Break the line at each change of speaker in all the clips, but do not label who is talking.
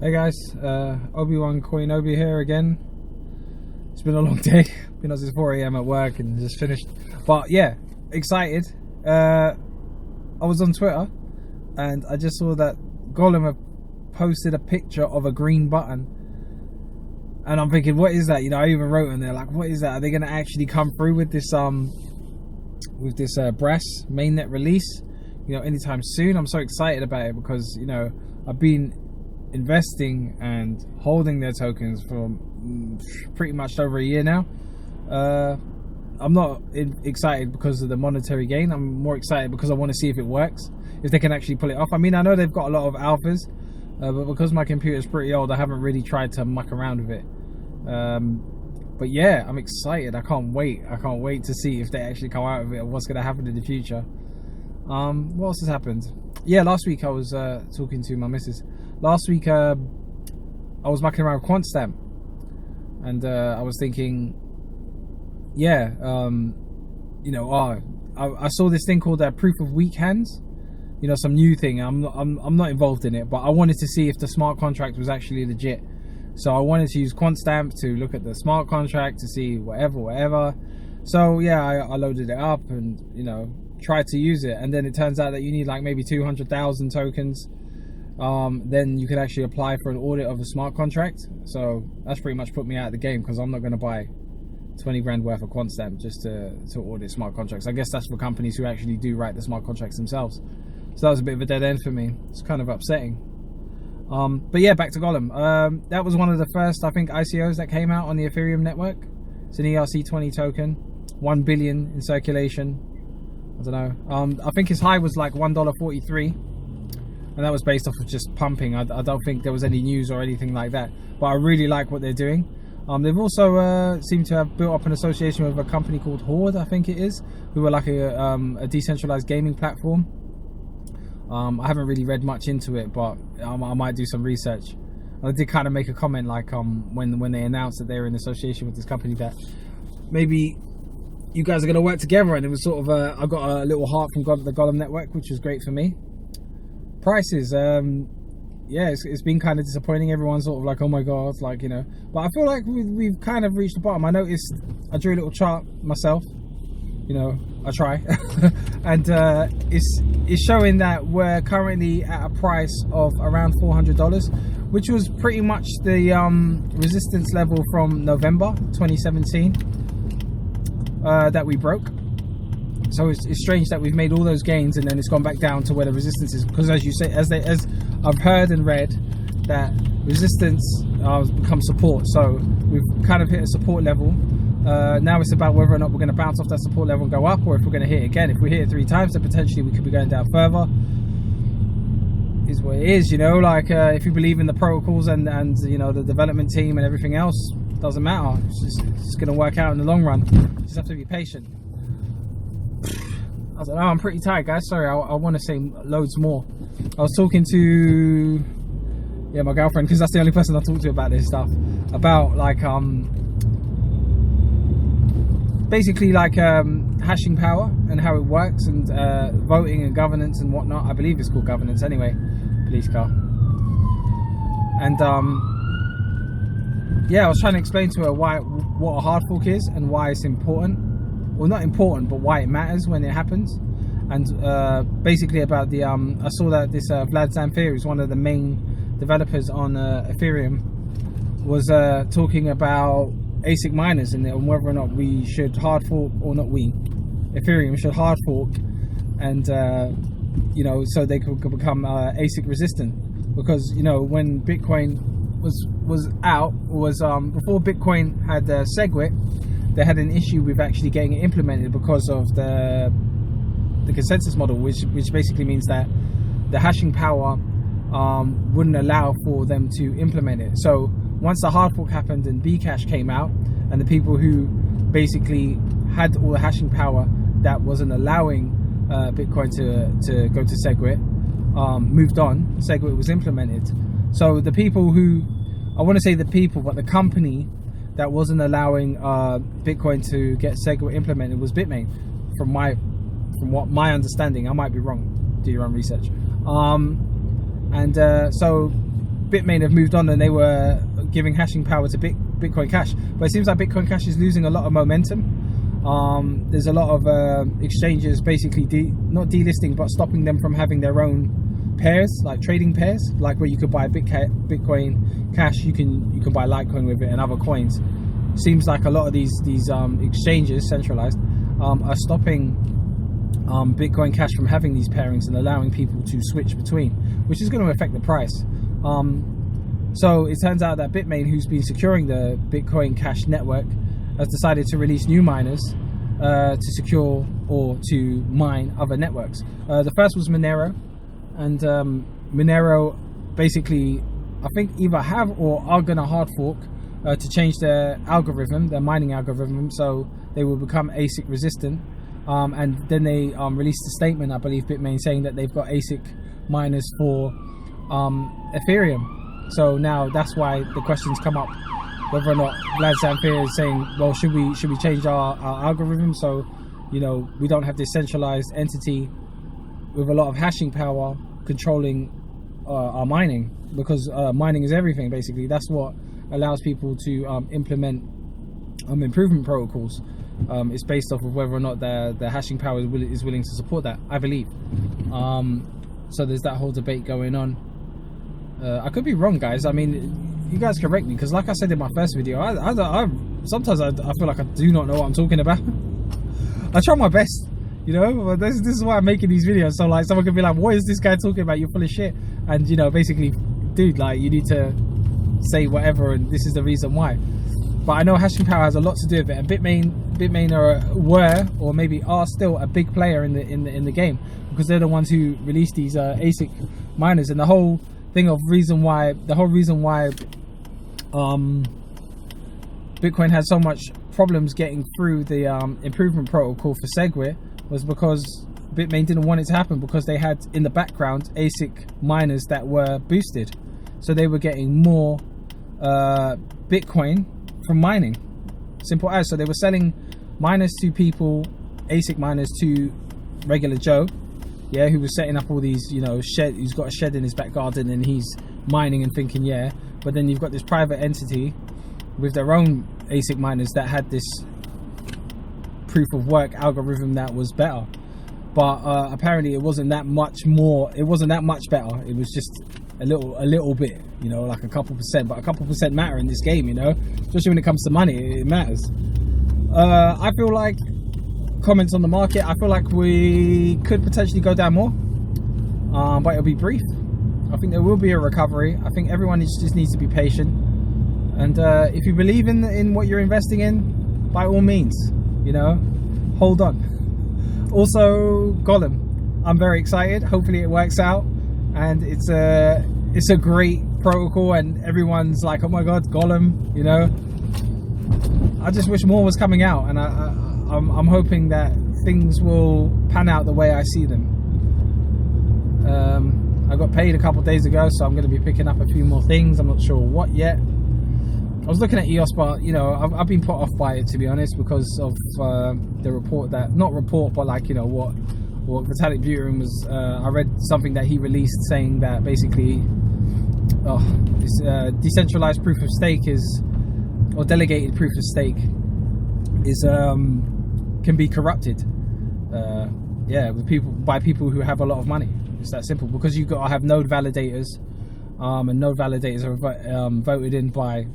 Hey guys, Obi-Wan Coinobi here again. It's been a long day. Been up since 4 AM at work and just finished. But yeah, excited. I was on Twitter and I just saw that Golem have posted a picture of a green button. And I'm thinking, what is that? You know, I even wrote in there, like, what is that? Are they going to actually come through with this brass mainnet release, you know, anytime soon? I'm so excited about it because, you know, I've been investing and holding their tokens for pretty much over a year now. I'm not excited because of the monetary gain. I'm more excited because I want to see if it works, if they can actually pull it off. I mean, I know they've got a lot of alphas, but because my computer is pretty old, I haven't really tried to muck around with it. But yeah, I'm excited. I can't wait to see if they actually come out of it and what's going to happen in the future. What else has happened? Yeah, last week I was talking to my missus. Last week I was mucking around with Quantstamp, and I was thinking, yeah, you know, I saw this thing called proof of weak hands. You know, some new thing. I'm not involved in it, but I wanted to see if the smart contract was actually legit. So I wanted to use Quantstamp to look at the smart contract to see whatever. So yeah, I loaded it up and, you know, tried to use it, and then it turns out that you need like maybe 200,000 tokens. Then you can actually apply for an audit of a smart contract. So that's pretty much put me out of the game because I'm not going to buy 20 grand worth of Quantstamp just to audit smart contracts. I guess that's for companies who actually do write the smart contracts themselves. So that was a bit of a dead end for me. It's kind of upsetting. But yeah, back to Golem. That was one of the first, I think, ICOs that came out on the Ethereum network. It's an ERC20 token, 1 billion in circulation. I don't know. I think his high was like $1.43. And that was based off of just pumping. I don't think there was any news or anything like that. But I really like what they're doing. They've also seemed to have built up an association with a company called Horde, I think it is, who are like a decentralized gaming platform. I haven't really read much into it, but I might do some research. I did kind of make a comment like when they announced that they were in association with this company that maybe you guys are going to work together, and it was sort of I got a little heart from the Golem network, which was great for me. Prices, yeah, it's been kind of disappointing. Everyone's sort of like, oh my god, like, you know, but I feel like we've kind of reached the bottom. I noticed, I drew a little chart myself, you know, I try and it's showing that we're currently at a price of around $400, which was pretty much the resistance level from November 2017 that we broke. So it's strange that we've made all those gains and then it's gone back down to where the resistance is, because as you say, as I've heard and read, that resistance becomes support. So we've kind of hit a support level. Now it's about whether or not we're going to bounce off that support level and go up, or if we're going to hit it again. If we hit it 3 times, then potentially we could be going down further. Is what it is, you know. Like if you believe in the protocols and you know, the development team and everything else, doesn't matter. It's going to work out in the long run. You just have to be patient. I don't know, I'm pretty tired, guys. Sorry, I want to say loads more. I was talking to my girlfriend, because that's the only person I talk to about this stuff, about like basically like hashing power and how it works, and voting and governance and whatnot. I believe it's called governance anyway. Police car. And yeah, I was trying to explain to her what a hard fork is and why it's important. Well, not important, but why it matters when it happens. And basically about the I saw that this Vlad Zamfir, who's one of the main developers on Ethereum, was talking about ASIC miners and whether or not we should hard fork, or not we, Ethereum should hard fork, and you know, so they could become ASIC resistant. Because, you know, when Bitcoin was out, before Bitcoin had SegWit, they had an issue with actually getting it implemented because of the consensus model, which basically means that the hashing power wouldn't allow for them to implement it. So once the hard fork happened and Bcash came out, and the people who basically had all the hashing power that wasn't allowing Bitcoin to go to SegWit moved on, SegWit was implemented. So the people who, I want to say the people, but the company that wasn't allowing Bitcoin to get SegWit implemented was Bitmain, from what my understanding. I might be wrong, do your own research. So Bitmain have moved on and they were giving hashing power to Bitcoin Cash, but it seems like Bitcoin Cash is losing a lot of momentum. There's a lot of exchanges basically not delisting but stopping them from having their own pairs, like trading pairs, like where you could buy Bitcoin Cash, you can buy Litecoin with it and other coins. Seems like a lot of these exchanges, centralized, are stopping Bitcoin Cash from having these pairings and allowing people to switch between, which is going to affect the price. So it turns out that Bitmain, who's been securing the Bitcoin Cash network, has decided to release new miners to secure or to mine other networks. The first was Monero, and Monero basically, I think, either have or are going to hard fork to change their algorithm, their mining algorithm, so they will become ASIC resistant. And then they released a statement, I believe, Bitmain, saying that they've got ASIC miners for Ethereum. So now that's why the questions come up whether or not Vlad Zamfir is saying, well, should we change our algorithm so, you know, we don't have this centralized entity with a lot of hashing power controlling our mining, because mining is everything basically. That's what allows people to implement improvement protocols. It's based off of whether or not the hashing power is willing to support that, I believe. So there's that whole debate going on. I could be wrong, guys. I mean, you guys correct me, because like I said in my first video, I sometimes I feel like I do not know what I'm talking about. I try my best, you know, but this is why I'm making these videos. So like someone could be like, what is this guy talking about? You're full of shit. And you know, basically, dude, like, you need to say whatever, and this is the reason why. But I know hashing power has a lot to do with it, and Bitmain were or maybe are still a big player in the game, because they're the ones who released these ASIC miners. And the whole reason why Bitcoin had so much problems getting through the improvement protocol for SegWit was because Bitmain didn't want it to happen, because they had in the background ASIC miners that were boosted, so they were getting more Bitcoin from mining. Simple as. So they were selling miners to people, ASIC miners to regular Joe, yeah, who was setting up all these, you know, who's got a shed in his back garden and he's mining and thinking, yeah. But then you've got this private entity with their own ASIC miners that had this proof of work algorithm that was better. But apparently it wasn't that much better. It was just a little bit, you know, like a couple percent. But a couple percent matter in this game, you know, especially when it comes to money, it matters. I feel like, comments on the market, I feel like we could potentially go down more, but it'll be brief. I think there will be a recovery. I think everyone just needs to be patient, and if you believe in what you're investing in, by all means, you know, hold on. Also, Golem, I'm very excited. Hopefully it works out, and it's a great protocol, and everyone's like, oh my god, Golem, you know. I just wish more was coming out, and I'm hoping that things will pan out the way I see them. I got paid a couple of days ago, so I'm going to be picking up a few more things. I'm not sure what yet. I was looking at EOS, but you know, I've been put off by it, to be honest, because of the report that, not report, but like, you know, what Vitalik Buterin was. I read something that he released saying that basically, this decentralized proof of stake or delegated proof of stake can be corrupted. Yeah, by people who have a lot of money. It's that simple, because you've got to have node validators, and node validators are voted in by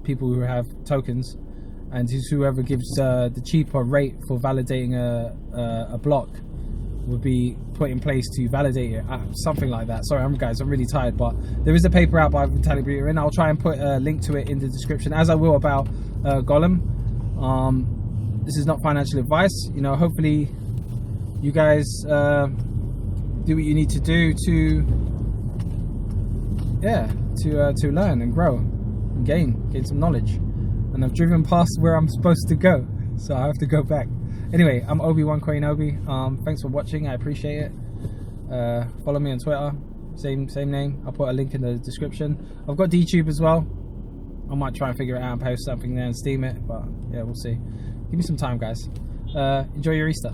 people who have tokens, and whoever gives the cheaper rate for validating a block would be put in place to validate it, something like that. Sorry, guys, I'm really tired, but there is a paper out by Vitalik Buterin. I'll try and put a link to it in the description, as I will about Golem. This is not financial advice, you know. Hopefully you guys do what you need to do to learn and grow and gain some knowledge. And I've driven past where I'm supposed to go, so I have to go back. Anyway, I'm Obi1CoinObi. Thanks for watching, I appreciate it. Follow me on Twitter, same name. I'll put a link in the description. I've got DTube as well. I might try and figure it out and post something there and steam it, but yeah, we'll see. Give me some time, guys. Enjoy your Easter.